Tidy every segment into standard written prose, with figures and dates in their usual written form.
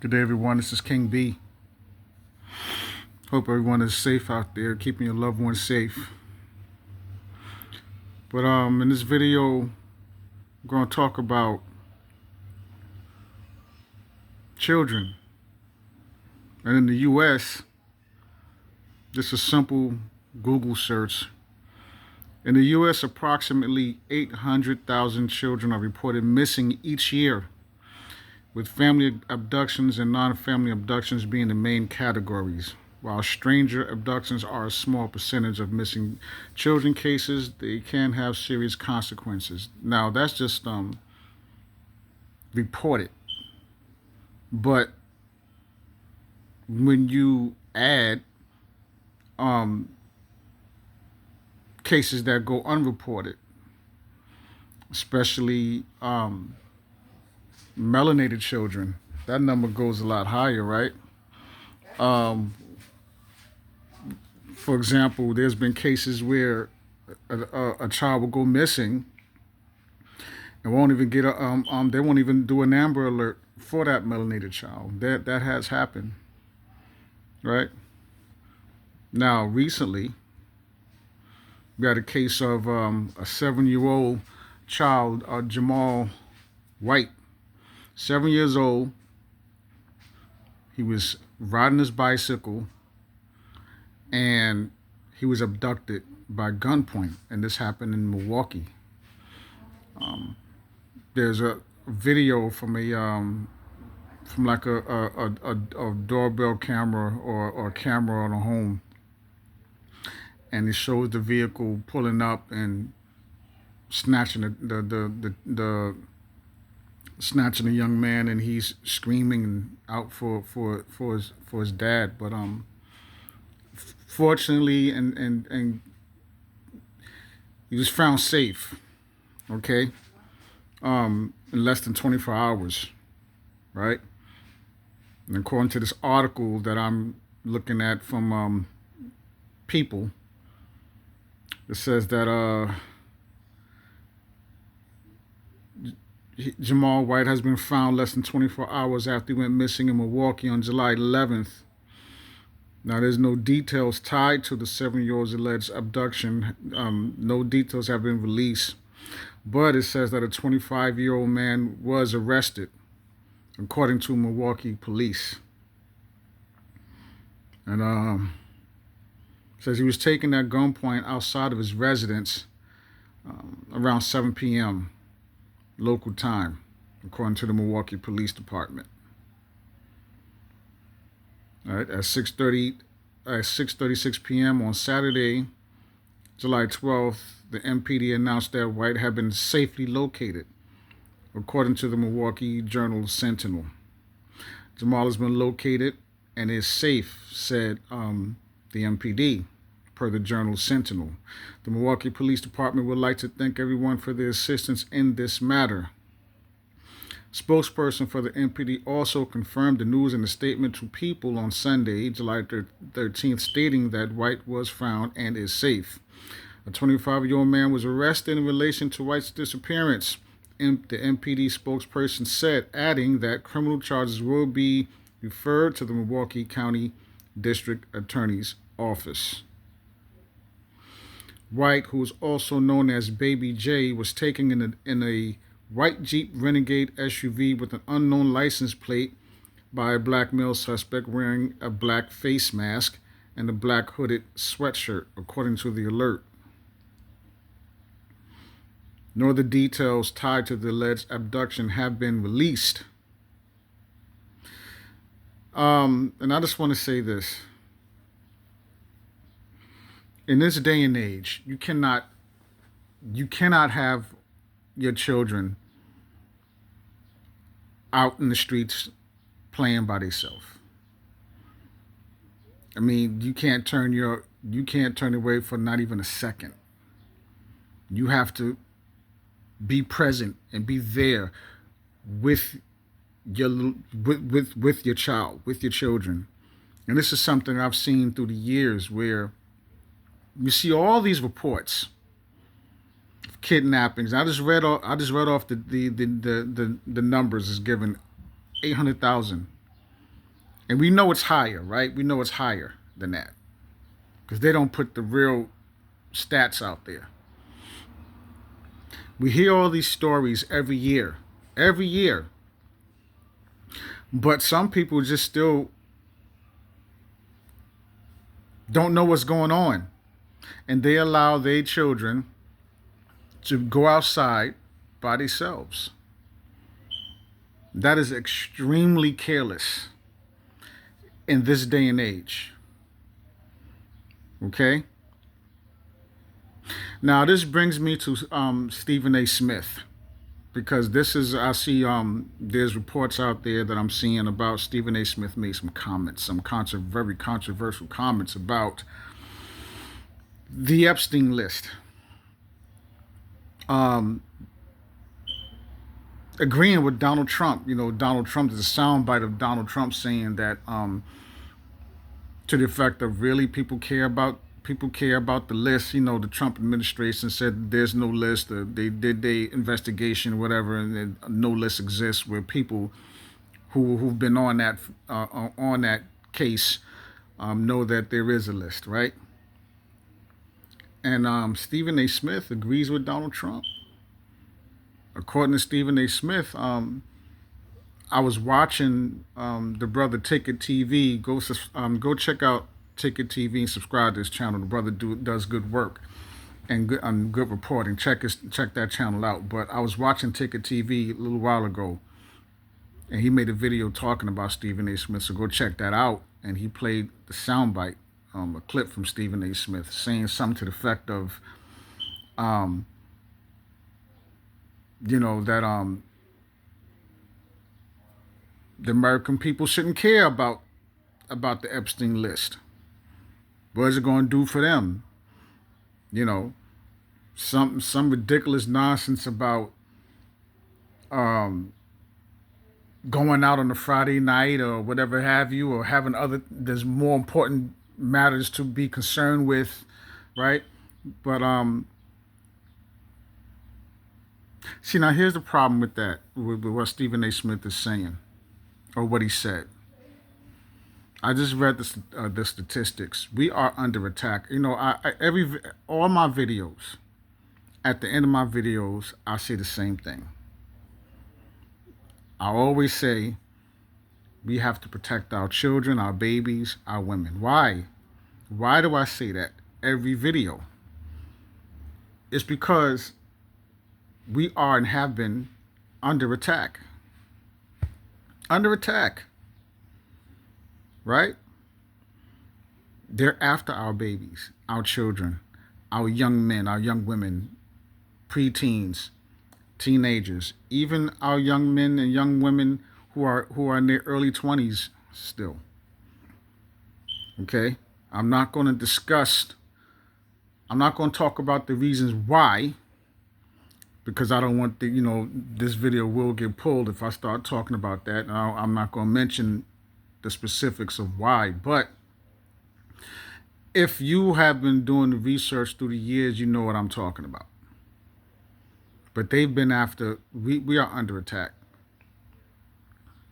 Good day, everyone. This is King B. Hope everyone is safe out there, keeping your loved ones safe. But in this video, I'm going to talk about children. And in the U.S., just a simple Google search. In the U.S., approximately 800,000 children are reported missing each year, with family abductions and non-family abductions being the main categories. While stranger abductions are a small percentage of missing children cases, they can have serious consequences. Now, that's just reported. But when you add cases that go unreported, especially melanated children, that number goes a lot higher, right? For example, there's been cases where a child will go missing and won't even get they won't even do an Amber Alert for that melanated child. That has happened, right? Now, recently, we had a case of a 7-year-old child, Jamal White, 7 years old. He was riding his bicycle and he was abducted by gunpoint, and this happened in Milwaukee. There's a video from like a doorbell camera or a camera on a home, and it shows the vehicle pulling up and snatching the snatching a young man, and he's screaming out for his dad. But fortunately, and he was found safe, okay, in less than 24 hours, right? And according to this article that I'm looking at from People, it says that Jamal White has been found less than 24 hours after he went missing in Milwaukee on July 11th. Now, there's no details tied to the 7-year-old's alleged abduction. No details have been released. But it says that a 25-year-old man was arrested, according to Milwaukee police. And says he was taken at gunpoint outside of his residence around 7 p.m. local time, according to the Milwaukee Police Department. All right, at 6:36 p.m. on Saturday, July 12th, the MPD announced that White had been safely located, according to the Milwaukee Journal-Sentinel. Jamal has been located and is safe, said the MPD, per the Journal-Sentinel. The Milwaukee Police Department would like to thank everyone for their assistance in this matter. Spokesperson for the MPD also confirmed the news in a statement to People on Sunday, July 13th, stating that White was found and is safe. A 25-year-old man was arrested in relation to White's disappearance, the MPD spokesperson said, adding that criminal charges will be referred to the Milwaukee County District Attorney's Office. White, who is also known as Baby J, was taken in a white Jeep Renegade SUV with an unknown license plate by a black male suspect wearing a black face mask and a black hooded sweatshirt, according to the alert. Nor the details tied to the alleged abduction have been released. And I just want to say this. In this day and age, you cannot have your children out in the streets playing by themselves. I mean, you can't turn away for not even a second. You have to be present and be there with your child, with your children. And this is something I've seen through the years, where you see all these reports of kidnappings. I just read off the numbers is given. 800,000 And we know it's higher, right? We know it's higher than that because they don't put the real stats out there. We hear all these stories every year. But some people just still don't know what's going on. And they allow their children to go outside by themselves. That is extremely careless in this day and age. Okay? Now, this brings me to Stephen A. Smith. Because this is, I see there's reports out there that I'm seeing about Stephen A. Smith made some comments, very controversial comments about the Epstein list. Agreeing with Donald Trump. Donald Trump, there's a soundbite of Donald Trump saying that to the effect of really people care about the list. The Trump administration said there's no list. They did their investigation, whatever, and no list exists where people who've been on that case know that there is a list, right? And Stephen A. Smith agrees with Donald Trump. According to Stephen A. Smith, I was watching the brother Ticket TV. Go check out Ticket TV and subscribe to his channel. The brother does good work and good reporting. Check that channel out. But I was watching Ticket TV a little while ago, and he made a video talking about Stephen A. Smith. So go check that out. And he played the soundbite, a clip from Stephen A. Smith saying something to the effect of, that the American people shouldn't care about the Epstein list. What is it going to do for them? Some ridiculous nonsense about going out on a Friday night or whatever have you, or having there's more important matters to be concerned with, right? But see, now here's the problem with that, with what Stephen A. Smith is saying, or what he said. I just read the statistics. We are under attack. All my videos, at the end of my videos, I say the same thing. I always say we have to protect our children, our babies, our women. Why? Why do I say that every video? It's because we are and have been under attack. Under attack. Right? They're after our babies, our children, our young men, our young women, preteens, teenagers, even our young men and young women who are in their early 20s still. Okay? I'm not going to talk about the reasons why, because I don't want this video will get pulled if I start talking about that. I'm not going to mention the specifics of why, but if you have been doing the research through the years, you know what I'm talking about. But they've been after, we are under attack.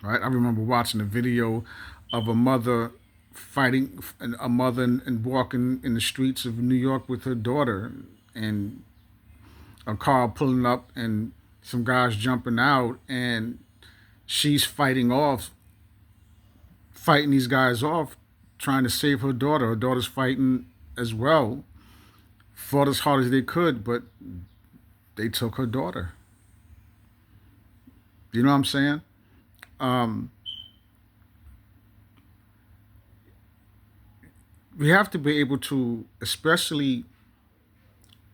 Right? I remember watching a video of a mother fighting, and walking in the streets of New York with her daughter, and a car pulling up and some guys jumping out, and she's fighting these guys off, trying to save her daughter. Her daughter's fighting as well, fought as hard as they could, but they took her daughter. You know what I'm saying? We have to be able to, especially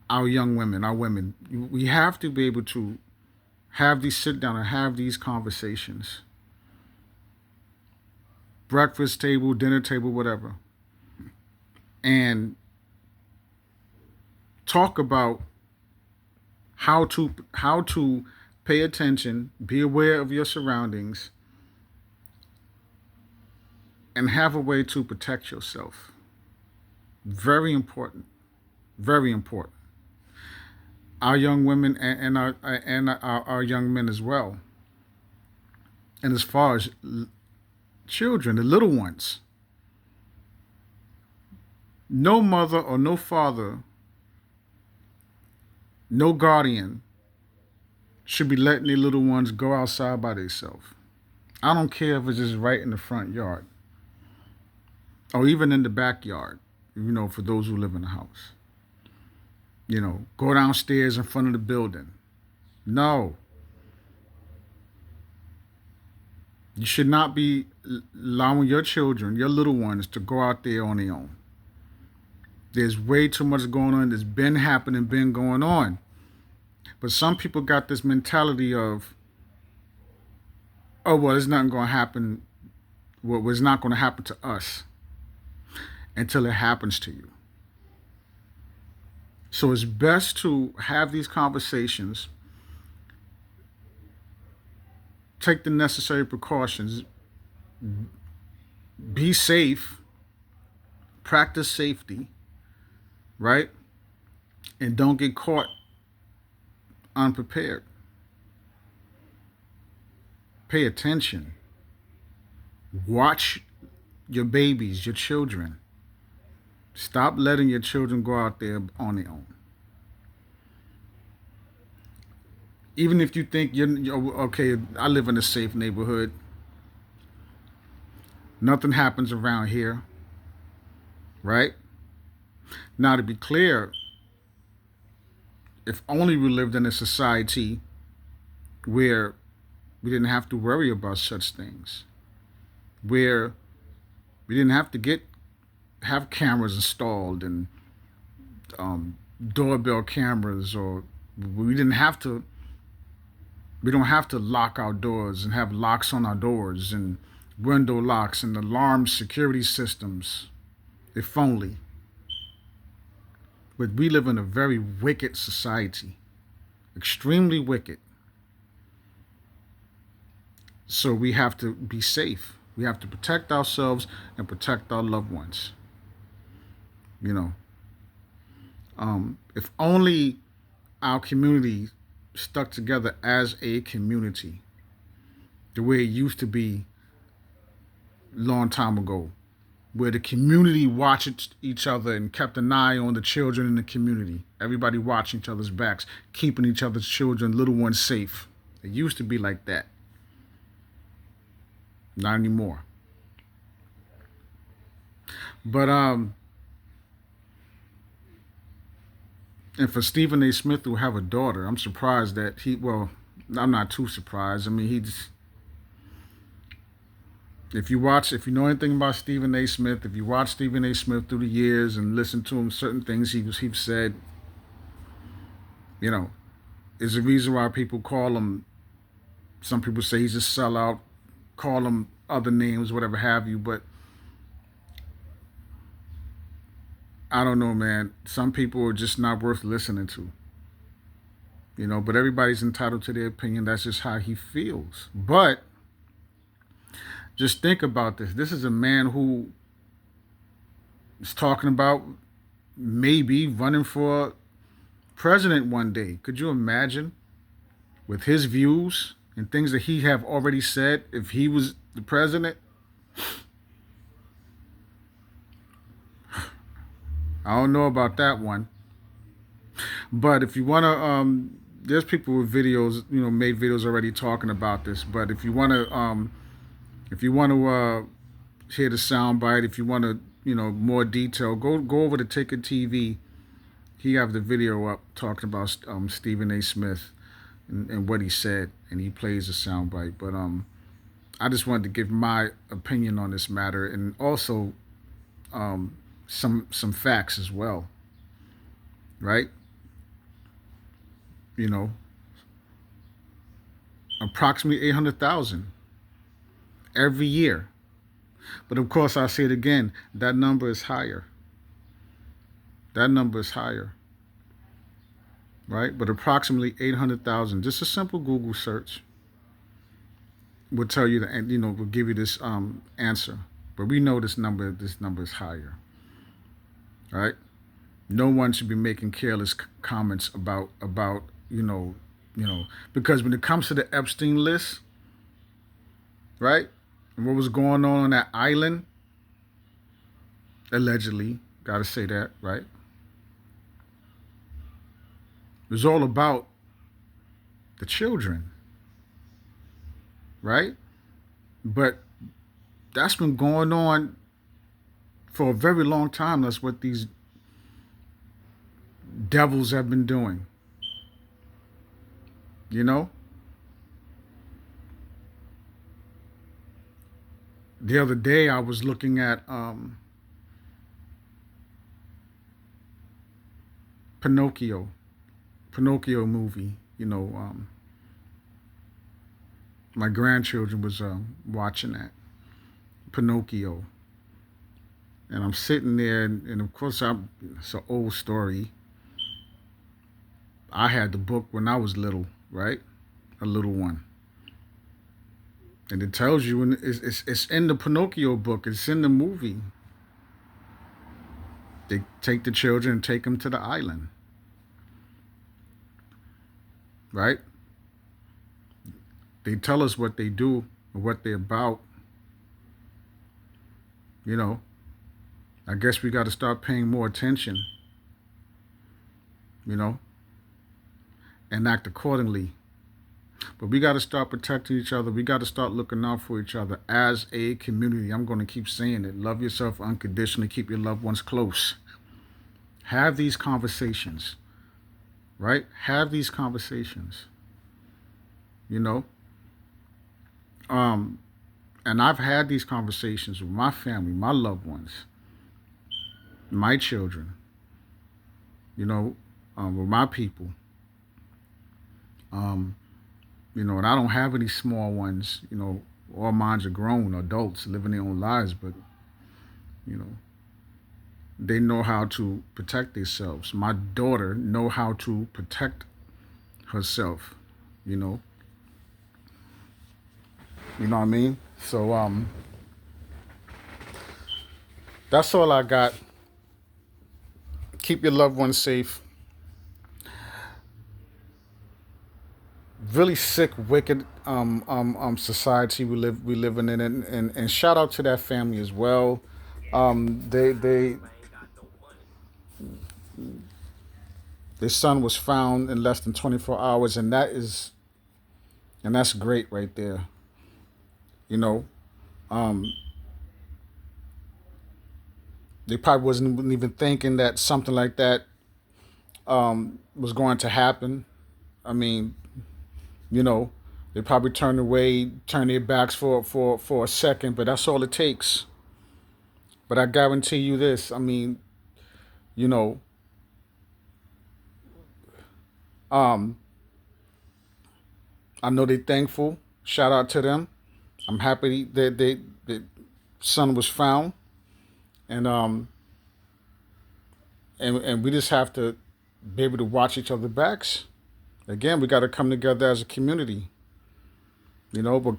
our young women, our women, we have to be able to sit down and have these conversations. Breakfast table, dinner table, whatever. And talk about how to pay attention, be aware of your surroundings, and have a way to protect yourself. Very important. Very important. Our young women and our young men as well. And as far as children, the little ones. No mother or no father, no guardian should be letting their little ones go outside by themselves. I don't care if it's just right in the front yard or even in the backyard, for those who live in the house. Go downstairs in front of the building. No. You should not be allowing your children, your little ones, to go out there on their own. There's way too much going on. There's been happening, been going on. But some people got this mentality of, oh, well, it's nothing going to happen. Well, it's not going to happen to us until it happens to you. So it's best to have these conversations, take the necessary precautions, be safe, practice safety, right? And don't get caught unprepared. Pay attention. Watch your babies, your children. Stop letting your children go out there on their own. Even if you think you're okay, I live in a safe neighborhood. Nothing happens around here, right? Now, to be clear, if only we lived in a society where we didn't have to worry about such things, where we didn't have to have cameras installed and doorbell cameras, or we don't have to lock our doors and have locks on our doors and window locks and alarm security systems, if only. But we live in a very wicked society, extremely wicked. So we have to be safe. We have to protect ourselves and protect our loved ones. If only our community stuck together as a community, the way it used to be a long time ago, where the community watched each other and kept an eye on the children in the community. Everybody watching each other's backs, keeping each other's children, little ones safe. It used to be like that. Not anymore. But and for Stephen A. Smith to have a daughter, I'm surprised that I'm not too surprised. I mean, if you know anything about Stephen A. Smith, if you watch Stephen A. Smith through the years and listen to him, certain things he's said, is the reason why people call him, some people say he's a sellout, call him other names, whatever have you, but I don't know, man. Some people are just not worth listening to. But everybody's entitled to their opinion. That's just how he feels. But just think about this. This is a man who is talking about maybe running for president one day. Could you imagine, with his views and things that he have already said, if he was the president? I don't know about that one. But if you want to, there's people with videos, made videos already talking about this. But if you want to hear the soundbite, if you want to, more detail, go over to Ticket TV. He have the video up talking about Stephen A. Smith and what he said, and he plays the soundbite. But I just wanted to give my opinion on this matter, and also some facts as well, right? Approximately 800,000 every year. But of course, I'll say it again, that number is higher. That number is higher, right? But approximately 800,000. Just a simple Google search will tell you will give you this answer. But we know this number is higher. Right? No one should be making careless comments about because when it comes to the Epstein list, right? And what was going on that island, allegedly, gotta say that, right? It was all about the children, right? But that's been going on for a very long time. That's what these devils have been doing. You know? The other day I was looking at Pinocchio. Pinocchio movie. My grandchildren was watching that. Pinocchio. And I'm sitting there, and of course, it's an old story. I had the book when I was little, right? A little one. And it tells you, and it's in the Pinocchio book, it's in the movie. They take the children and take them to the island, right? They tell us what they do and what they're about. You know, I guess we got to start paying more attention, you know, and act accordingly. But we got to start protecting each other. We got to start looking out for each other as a community. I'm going to keep saying it. Love yourself unconditionally. Keep your loved ones close. Have these conversations, right? Have these conversations, you know. And I've had these conversations with my family, my loved ones, my children, with my people. And I don't have any small ones, all mine are grown adults living their own lives, but, they know how to protect themselves. My daughter know how to protect herself, you know what I mean? So, that's all I got. Keep your loved ones safe. Really sick, wicked society we living in, and shout out to that family as well. They their son was found in less than 24 hours, and that's great right there. You know, um, they probably wasn't even thinking that something like that was going to happen. I mean, they probably turn their backs for a second, but that's all it takes. But I guarantee you this. I mean, you know, um, I know they're thankful. Shout out to them. I'm happy that the son was found, and and we just have to be able to watch each other's backs. Again, we got to come together as a community, but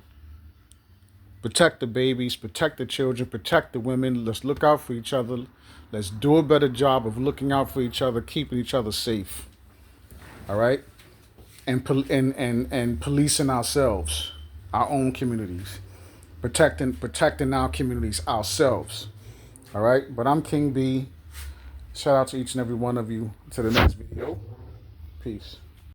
protect the babies, protect the children, protect the women. Let's look out for each other. Let's do a better job of looking out for each other, keeping each other safe. All right, and policing ourselves, our own communities, protecting our communities ourselves. All right, but I'm King B. Shout out to each and every one of you. To the next video. Peace.